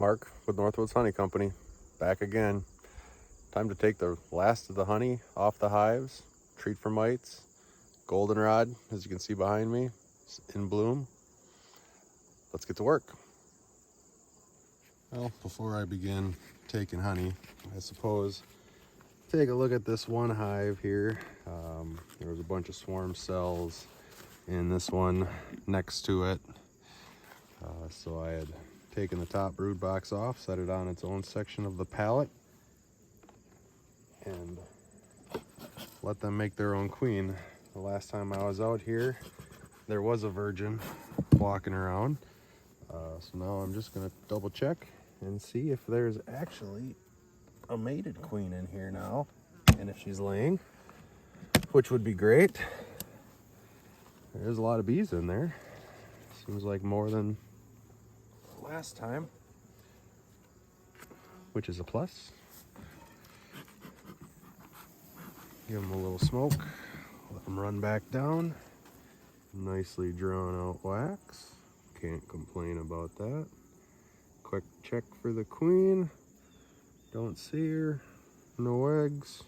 Mark with Northwoods Honey Company, back again. Time to take the last of the honey off the hives, treat for mites. Goldenrod, as you can see behind me, is in bloom. Let's get to work. Well, before I begin taking honey, I suppose take a look at this one hive here. There was a bunch of swarm cells in this one next to it. So I had taken the top brood box off, set it on its own section of the pallet, and let them make their own queen. The last time I was out here, there was a virgin walking around. So now I'm just gonna double check and see if there's actually a mated queen in here now, and if she's laying, which would be great. There's a lot of bees in there. Seems like more than last time, which is a plus. Give them a little smoke, let them run back down. Nicely drawn out wax, can't complain about that. Quick check for the queen, don't see her, no eggs.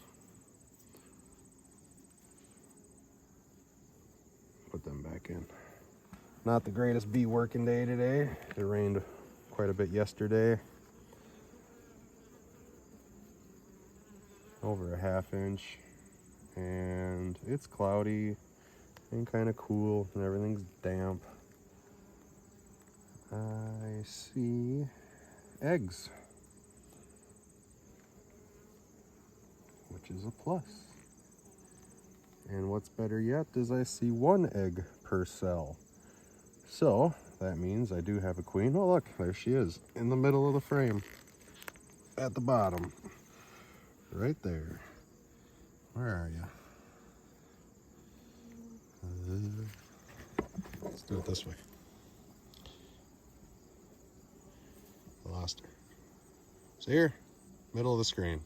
Put them back in. Not the greatest bee working day today. It rained quite a bit yesterday. Over a ½ inch. And it's cloudy and kind of cool and everything's damp. I see eggs, which is a plus. And what's better yet is I see 1 egg per cell. So that means I do have a queen. Oh look, there she is in the middle of the frame at the bottom. Right there. Where are you? Let's do it this way. I lost her. So here, middle of the screen,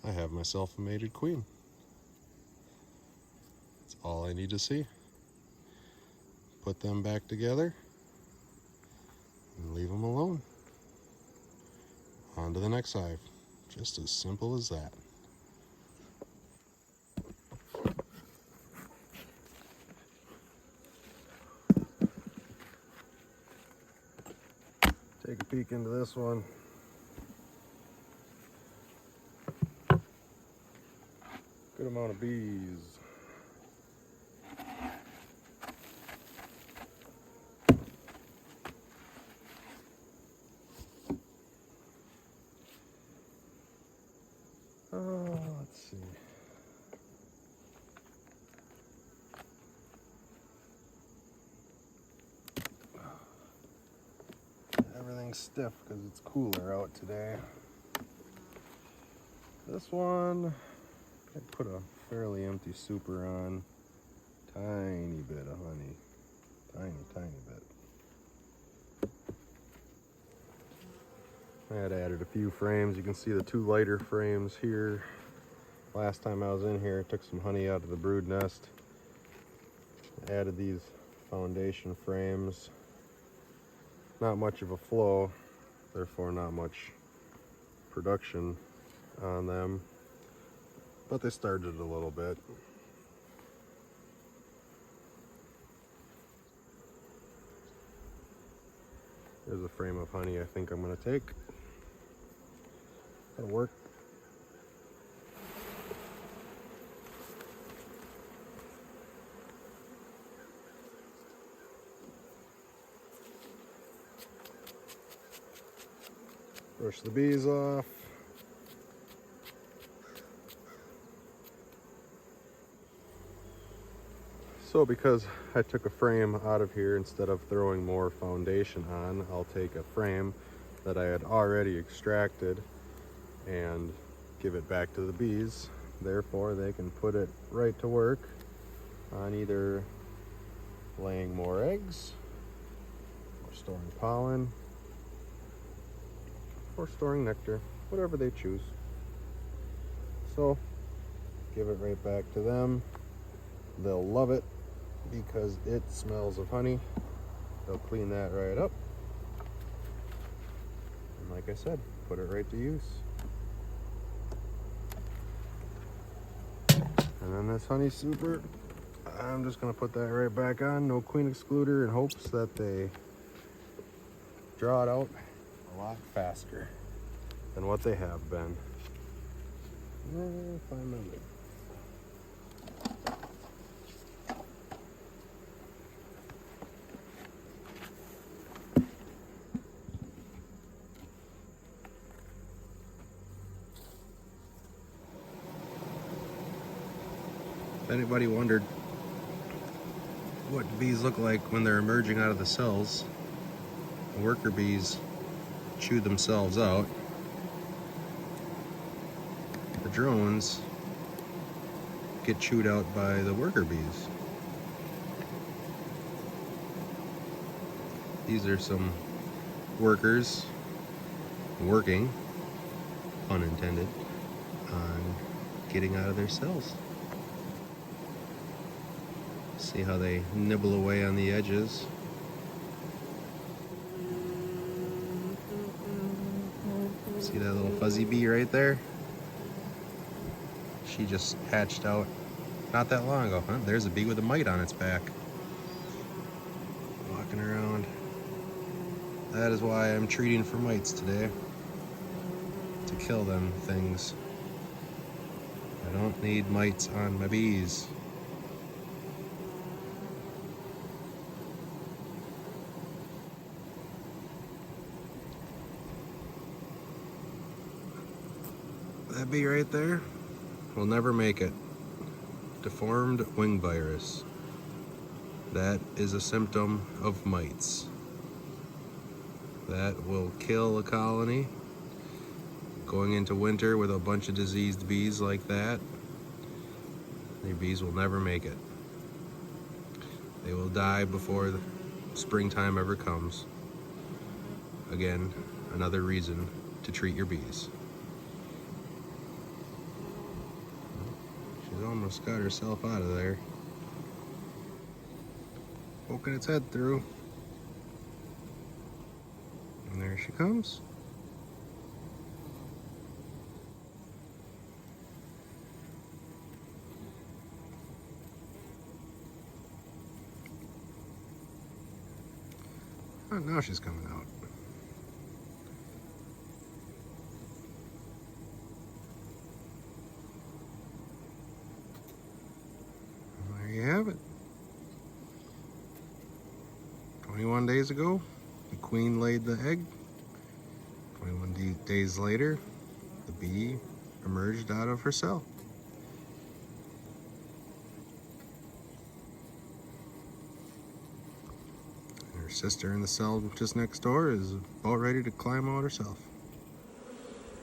I have myself a mated queen. That's all I need to see. Put them back together and leave them alone. On to the next hive. Just as simple as that. Take a peek into this one. Good amount of bees. Let's see. Everything's stiff because it's cooler out today. This one, I put a fairly empty super on. Tiny bit of honey. Tiny bit. I had added a few frames. You can see the 2 lighter frames here. Last time I was in here, I took some honey out of the brood nest. Added these foundation frames. Not much of a flow, therefore not much production on them, but they started a little bit. There's a frame of honey I think I'm going to take. That'll work. Brush the bees off. So because I took a frame out of here, instead of throwing more foundation on, I'll take a frame that I had already extracted and give it back to the bees. Therefore, they can put it right to work on either laying more eggs, or storing pollen, or storing nectar, whatever they choose. So, give it right back to them. They'll love it because it smells of honey. They'll clean that right up like I said, put it right to use. And then this honey super, I'm just gonna put that right back on, no queen excluder, in hopes that they draw it out a lot faster than what they have been. If I remember. If anybody wondered what bees look like when they're emerging out of the cells, the worker bees chew themselves out. The drones get chewed out by the worker bees. These are some workers working, pun intended, on getting out of their cells. See how they nibble away on the edges. See that little fuzzy bee right there? She just hatched out not that long ago. Huh? There's a bee with a mite on its back. Walking around. That is why I'm treating for mites today. To kill them things. I don't need mites on my bees. That bee right there will never make it. Deformed wing virus. That is a symptom of mites. That will kill a colony. Going into winter with a bunch of diseased bees like that, your bees will never make it. They will die before the springtime ever comes. Again, another reason to treat your bees. She's almost got herself out of there. Poking its head through. And there she comes. Oh, now she's coming out. There you have it. 21 days ago, the queen laid the egg. 21 days later, the bee emerged out of her cell. And her sister in the cell just next door is about ready to climb out herself.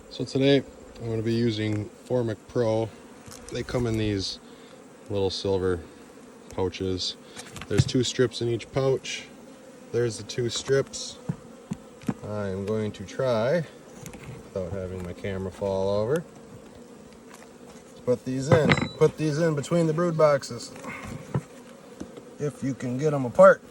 So today, I'm going to be using Formic Pro. They come in these little silver pouches. There's 2 strips in each pouch. There's the 2 strips. I am going to try, without having my camera fall over, put these in between the brood boxes, if you can get them apart.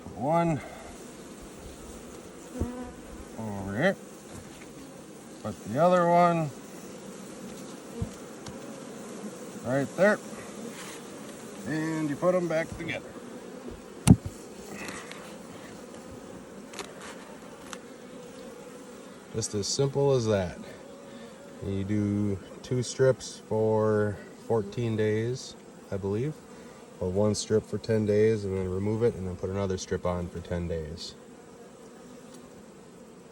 Put one over here. Put the other one right there. And you put them back together. Just as simple as that. You do 2 strips for 14 days, I believe. Or 1 strip for 10 days and then remove it and then put another strip on for 10 days.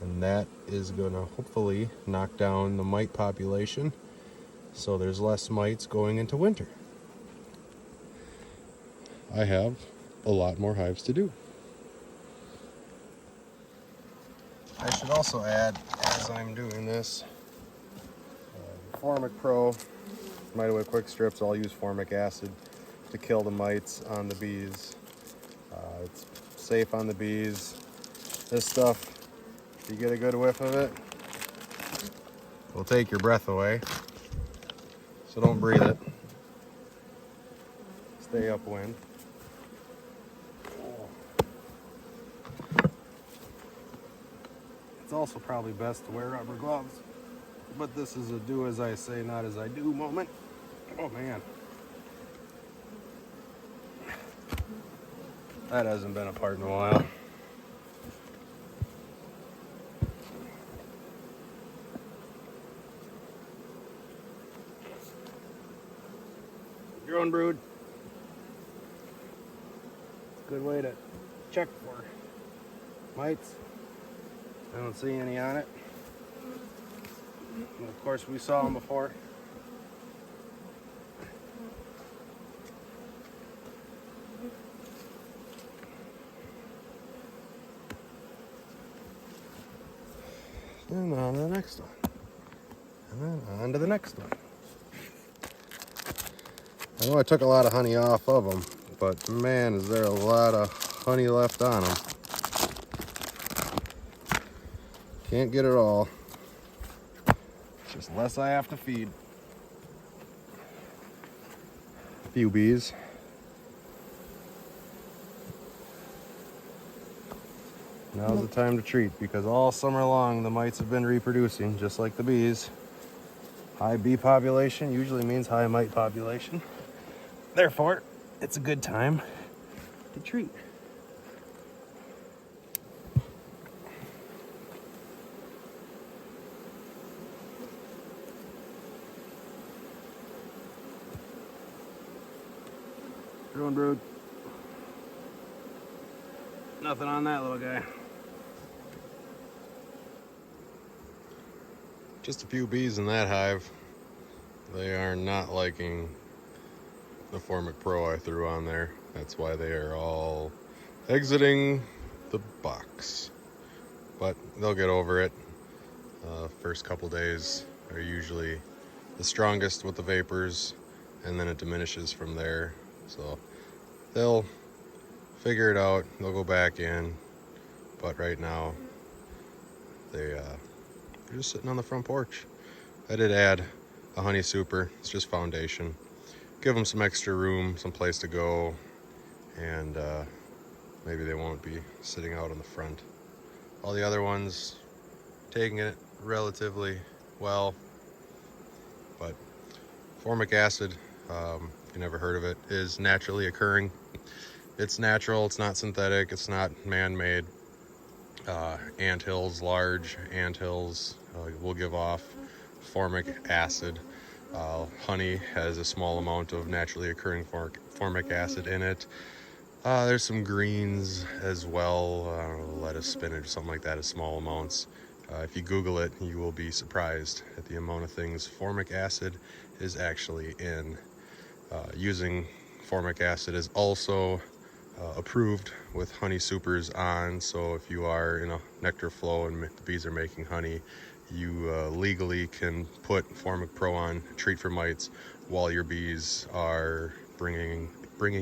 And that is going to hopefully knock down the mite population so there's less mites going into winter. I have a lot more hives to do. I should also add, as I'm doing this, Formic Pro, Mite Away Quick Strips. I'll use formic acid to kill the mites on the bees. It's safe on the bees. This stuff, if you get a good whiff of it, will take your breath away. So don't breathe it. stay upwind. It's also probably best to wear rubber gloves, but this is a do as I say, not as I do moment. Oh man. That hasn't been apart in a while. Drone brood. Good way to check for mites. I don't see any on it. And of course, we saw them before. And on to the next one. And then on to the next one. I know I took a lot of honey off of them, but man, is there a lot of honey left on them. Can't get it all. It's just less I have to feed. A few bees. Now's the time to treat, because all summer long the mites have been reproducing, just like the bees. High bee population usually means high mite population. Therefore, it's a good time to treat. Drone brood. Nothing on that little guy. Just a few bees in that hive. They are not liking the Formic Pro I threw on there. That's why they are all exiting the box. But they'll get over it. First couple days are usually the strongest with the vapors, and then it diminishes from there. So they'll figure it out. They'll go back in. But right now, they're just sitting on the front porch. I did add a honey super. It's just foundation. Give them some extra room, some place to go, and maybe they won't be sitting out on the front. All the other ones taking it relatively well, but formic acid, if you never heard of it, is naturally occurring. It's natural, it's not synthetic, it's not man-made. Anthills, large anthills, will give off formic acid. Honey has a small amount of naturally occurring formic acid in it. There's some greens as well, lettuce, spinach, something like that, in small amounts. If you Google it, you will be surprised at the amount of things formic acid is actually in. Using formic acid is also approved with honey supers on, so if you are in a nectar flow and the bees are making honey, you legally can put Formic Pro on, treat for mites, while your bees are bringing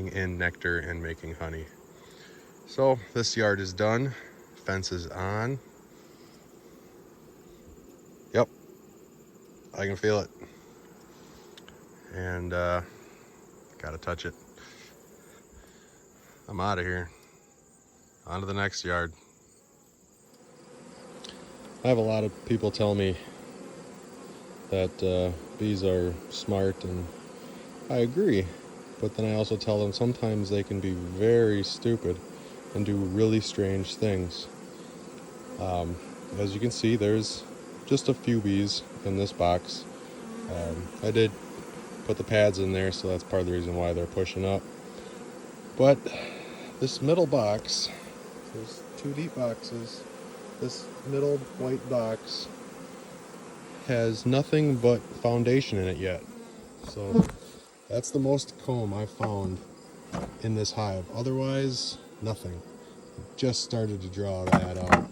in nectar and making honey. So this yard is done. Fence is on. Yep, I can feel it. And gotta touch it. I'm out of here. On to the next yard. I have a lot of people tell me that bees are smart, and I agree. But then I also tell them sometimes they can be very stupid and do really strange things. As you can see, there's just a few bees in this box. I did put the pads in there, so that's part of the reason why they're pushing up. But this middle box, there's two deep boxes. This middle white box has nothing but foundation in it yet. So that's the most comb I've found in this hive. Otherwise, nothing. Just started to draw that out.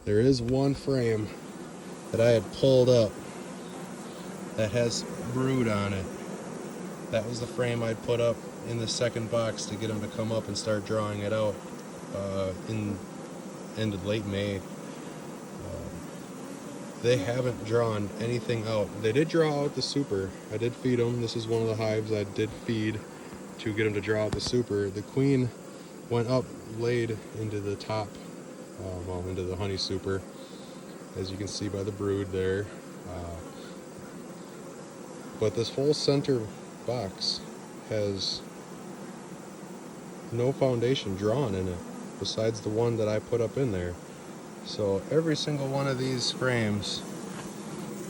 There is one frame that I had pulled up that has brood on it. That was the frame I'd put up in the second box to get them to come up and start drawing it out in end of late May. They haven't drawn anything out. They did draw out the super. I did feed them. This is one of the hives I did feed to get them to draw out the super. The queen went up, laid into the top, well, into the honey super, as you can see by the brood there. But this whole center box has no foundation drawn in it besides the one that I put up in there. So every single one of these frames,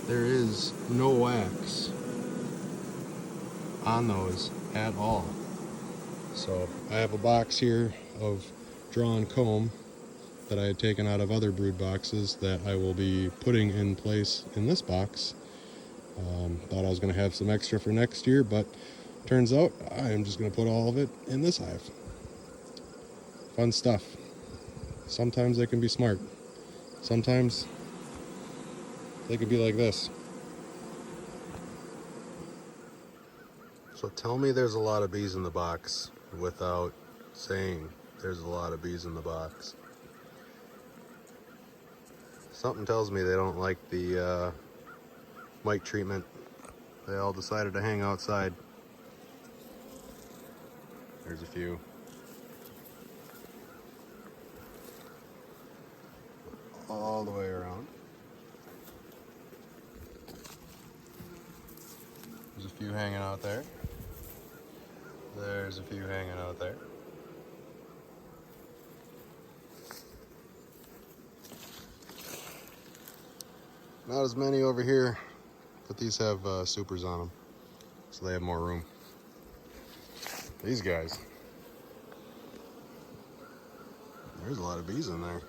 there is no wax on those at all. So I have a box here of drawn comb that I had taken out of other brood boxes that I will be putting in place in this box. Thought I was going to have some extra for next year, but turns out I am just going to put all of it in this hive. Fun stuff. Sometimes they can be smart. Sometimes they could be like this. So tell me there's a lot of bees in the box without saying there's a lot of bees in the box. Something tells me they don't like the mite treatment. They all decided to hang outside. There's a few. All the way around. There's a few hanging out there. There's a few hanging out there. Not as many over here, but these have supers on them, so they have more room. These guys, there's a lot of bees in there.